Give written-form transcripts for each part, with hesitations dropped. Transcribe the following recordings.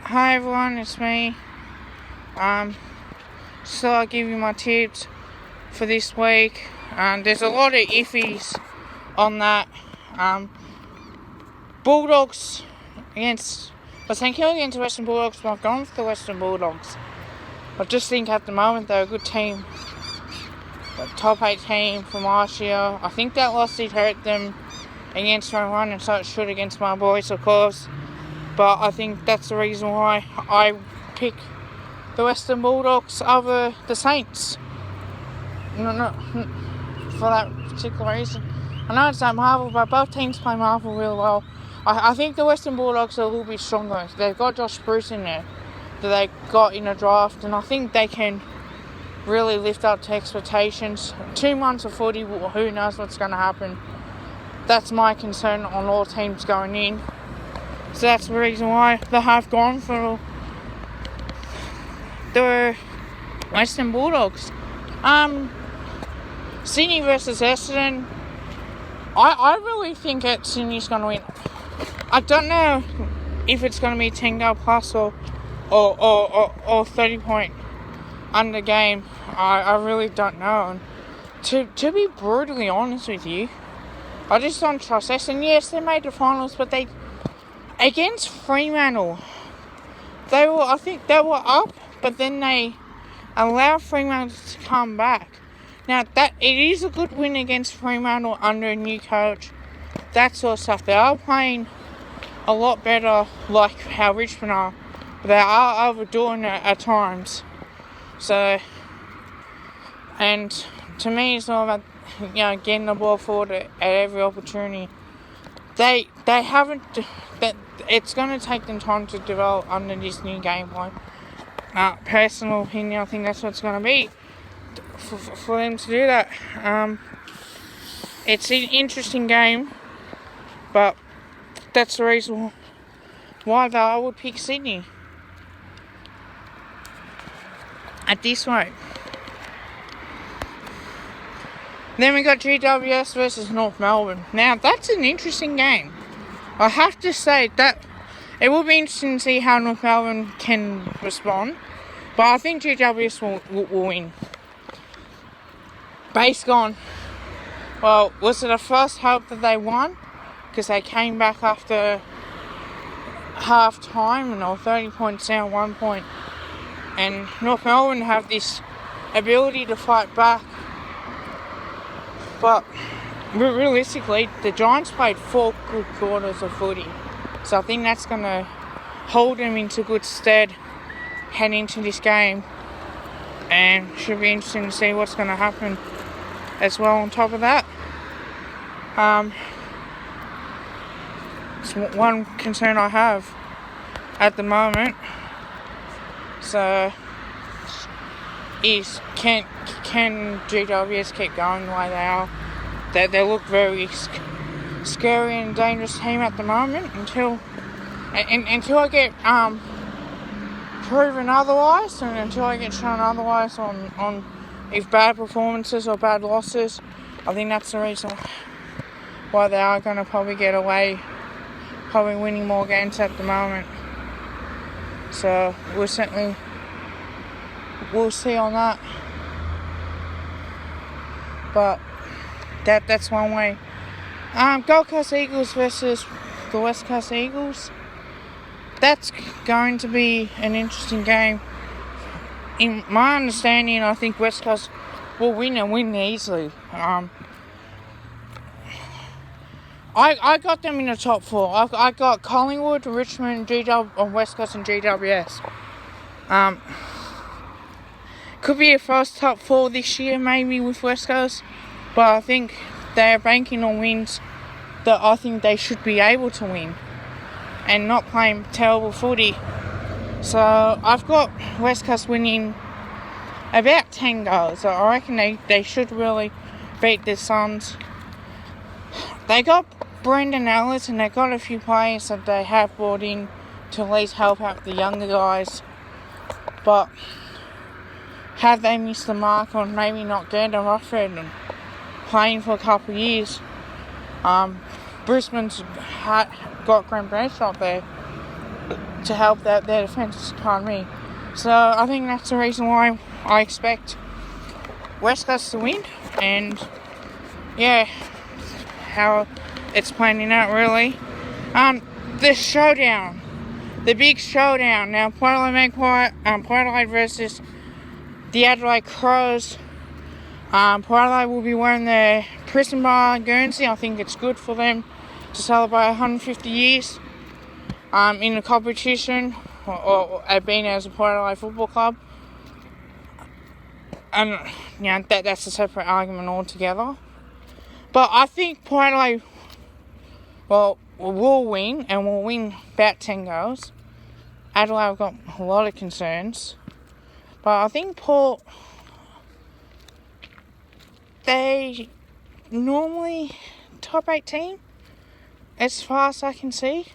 Hi everyone, it's me. So I'll give you my tips for this week. There's a lot of iffies on that. Bulldogs against... I was thinking against the Western Bulldogs, but I've gone for the Western Bulldogs. I just think at the moment they're a good team. A top 8 team from last year. I think that loss did hurt them against round 1, and so it should against my boys, of course. But I think that's the reason why I pick the Western Bulldogs over the Saints. No, for that particular reason. I know it's not Marvel, but both teams play Marvel really well. I think the Western Bulldogs are a little bit stronger. They've got Josh Bruce in there that they got in a draft, and I think they can really lift up to expectations. 2 months of footy, who knows what's going to happen. That's my concern on all teams going in. So that's the reason why they have gone for the Western Bulldogs. Sydney versus Essendon. I really think that Sydney's going to win. I don't know if it's going to be 10 goal plus or 30 point under game. I really don't know. And to be brutally honest with you, I just don't trust Essendon. Yes, they made the finals, but they against Fremantle, I think they were up, but then they allowed Fremantle to come back. Now, it is a good win against Fremantle under a new coach. That sort of stuff. They are playing a lot better, like how Richmond are. But they are overdoing it at times. So, and to me, it's all about getting the ball forward at every opportunity. They haven't. It's going to take them time to develop under this new game plan. Personal opinion, I think that's what it's going to be for them to do that. It's an interesting game, but that's the reason why I would pick Sydney at this rate. Then we got GWS versus North Melbourne. Now, that's an interesting game. I have to say that it will be interesting to see how North Melbourne can respond. But I think GWS will win. Based on, was it the first hope that they won? Because they came back after half time and they were 30 points down, 1 point. And North Melbourne have this ability to fight back. But realistically, the Giants played 4 good quarters of footy. So I think that's going to hold them into good stead heading into this game. And should be interesting to see what's going to happen as well on top of that. It's one concern I have at the moment. So, is can GWS keep going the way they are? They look very scary and dangerous team at the moment until I get proven otherwise, and until I get shown otherwise on if bad performances or bad losses. I think that's the reason why they are going to probably get away, probably winning more games at the moment. So we'll see on that. But that's one way. Gold Coast Eagles versus the West Coast Eagles. That's going to be an interesting game. In my understanding, I think West Coast will win and win easily. I got them in the top 4. I got Collingwood, Richmond, West Coast and GWS. Could be a first top 4 this year, maybe with West Coast, but I think they're banking on wins that I think they should be able to win, and not playing terrible footy. So I've got West Coast winning about 10 goals. So I reckon they should really beat the Suns. They got Brendan Ellis and they got a few players that they have brought in to at least help out the younger guys. But have they missed the mark on maybe not getting a Rufford and playing for a couple of years? Brisbane's got Graham Bradshaw there. to help their defence, pardon me. So I think that's the reason why I expect West Coast to win, and yeah, how it's planning out really. The showdown, the big showdown. Now, Port Adelaide versus the Adelaide Crows. Port Adelaide will be wearing their prison bar Guernsey. I think it's good for them to celebrate 150 years in the competition, or being as a Port Adelaide Football Club. And that's a separate argument altogether. But I think Port Adelaide, will win, and will win about 10 goals. Adelaide have got a lot of concerns. But I think Port, they normally top 8 team, as far as I can see.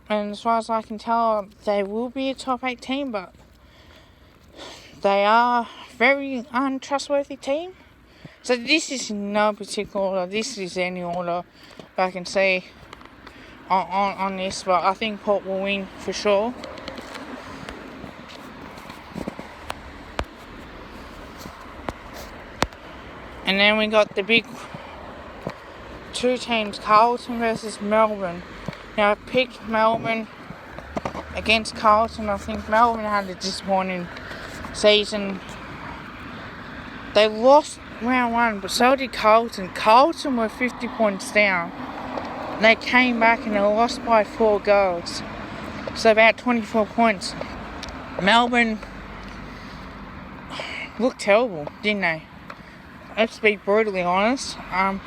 And as far as I can tell, they will be a top 8 team, but they are a very untrustworthy team. So this is no particular order. This is any order I can see on this. But I think Port will win for sure. And then we got the big two teams, Carlton versus Melbourne. Now I picked Melbourne against Carlton. I think Melbourne had a disappointing season. They lost round 1, but so did Carlton. Carlton were 50 points down. They came back and they lost by 4 goals. So about 24 points. Melbourne looked terrible, didn't they? Let's be brutally honest. I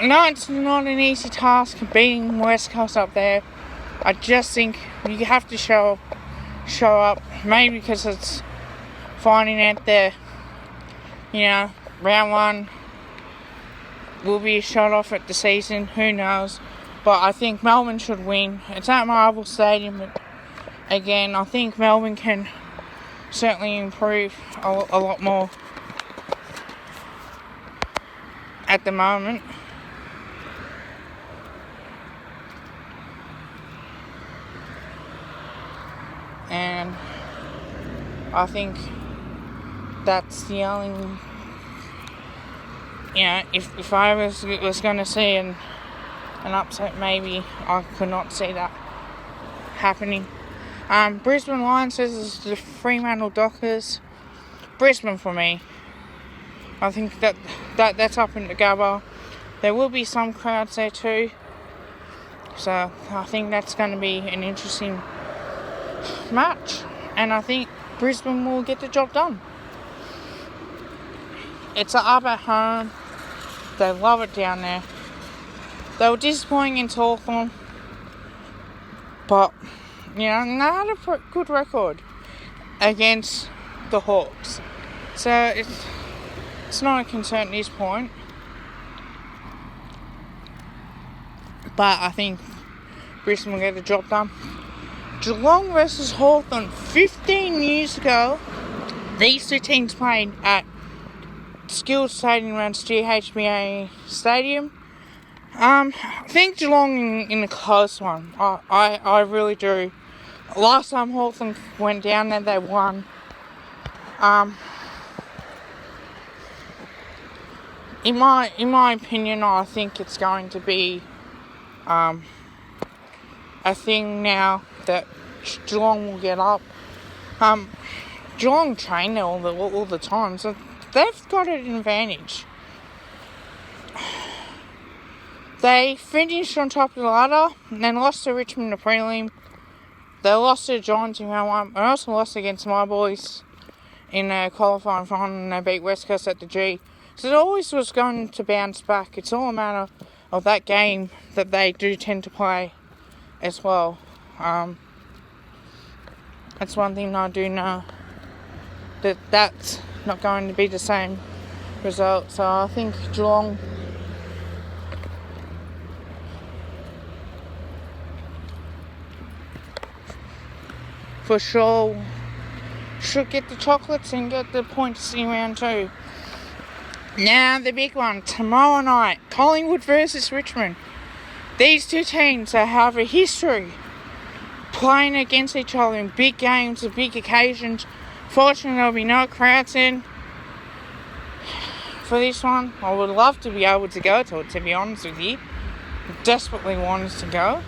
know it's not an easy task beating West Coast up there. I just think you have to show up, maybe because it's finding out there, round 1 will be a shot off at the season, who knows. But I think Melbourne should win. It's at Marvel Stadium, but again, I think Melbourne can certainly improve a lot more at the moment. And I think that's the only, if I was going to see an upset, maybe I could not see that happening. Brisbane Lions versus the Fremantle Dockers. Brisbane for me. I think that's up in the Gabba. There will be some crowds there too. So I think that's going to be an interesting match. And I think Brisbane will get the job done. It's up at home. They love it down there. They were disappointing in Hawthorn, but they had a good record against the Hawks. So it's not a concern at this point. But I think Brisbane will get the job done. Geelong versus Hawthorn. 15 years ago, these two teams played at Skills Stadium around GHBA Stadium. I think Geelong in a close one. I really do. Last time Hawthorn went down there, they won. In my opinion, I think it's going to be a thing now that Geelong will get up. Geelong train there all the time, so they've got an advantage. They finished on top of the ladder and then lost to Richmond in the prelim. They lost to the Giants in round 1, and also lost against my boys in a qualifying final, and they beat West Coast at the G. So it always was going to bounce back. It's all a matter of that game that they do tend to play as well. That's one thing I do know, that's not going to be the same result. So I think Geelong for sure should get the chocolates and get the points in round 2. Now the big one, tomorrow night, Collingwood versus Richmond. These two teams have a history playing against each other in big games and big occasions. Fortunately, there'll be no crowds in for this one. I would love to be able to go to it, to be honest with you. Desperately wanted to go.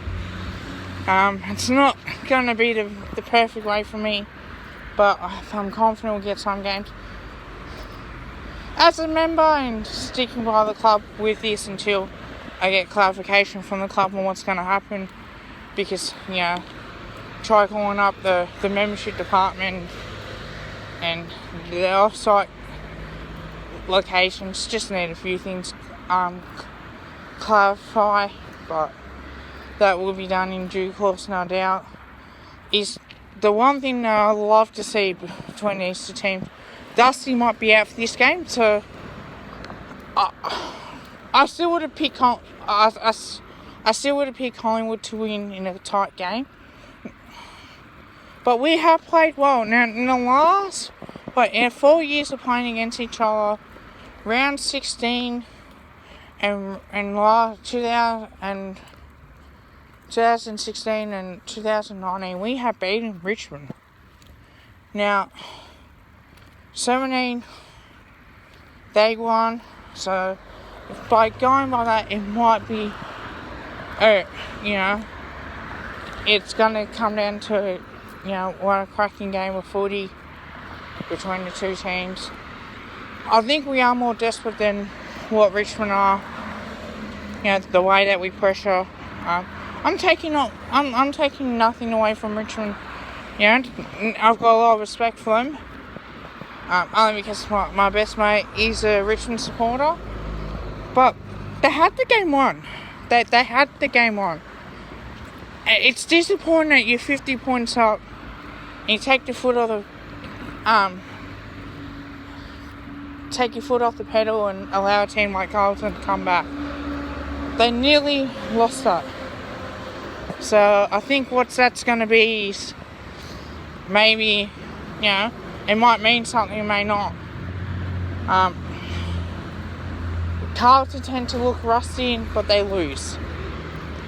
It's not going to be the perfect way for me, but I'm confident we'll get some games. As a member and sticking by the club with this until I get clarification from the club on what's going to happen, because, try calling up the membership department and the off-site locations, just need a few things clarify, but that will be done in due course, no doubt. Is the one thing that I love to see between these two teams. Dusty might be out for this game, so I still would have picked I still would have picked Collingwood to win in a tight game. But we have played well. Now, in the last 4 years of playing against each other, round 16 and 2016 and 2019, we have beaten Richmond. Now, 17, they won, so by going by that, it might be, it's going to come down to, what a cracking game of footy between the two teams. I think we are more desperate than what Richmond are, the way that we pressure. I'm taking nothing away from Richmond. I've got a lot of respect for them. Only because my best mate is a Richmond supporter. But they had the game won. They had the game won. It's disappointing that you're 50 points up and you take your foot off the pedal and allow a team like Carlton to come back. They nearly lost that. So I think what that's going to be is maybe, it might mean something, it may not. Carlton tend to look rusty, but they lose.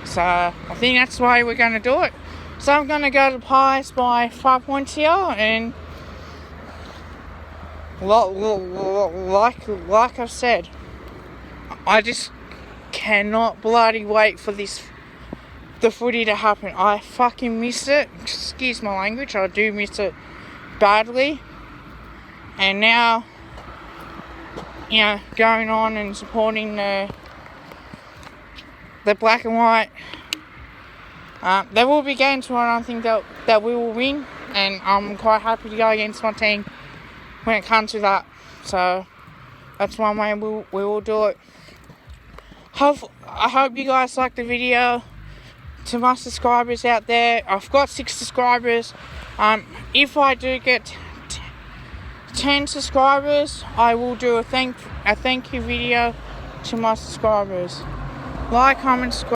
So I think that's why we're going to do it. So I'm going to go to Pies by 5 points here, and like I've said, I just cannot bloody wait for the footy to happen. I fucking miss it. Excuse my language, I do miss it badly. And now, going on and supporting the black and white. There will be games where I don't think that we will win, and I'm quite happy to go against my team when it comes to that. So that's one way we will do it. I hope you guys like the video. To my subscribers out there, I've got 6 subscribers. If I do get 10 subscribers, I will do a thank you video to my subscribers. Like, comment, subscribe.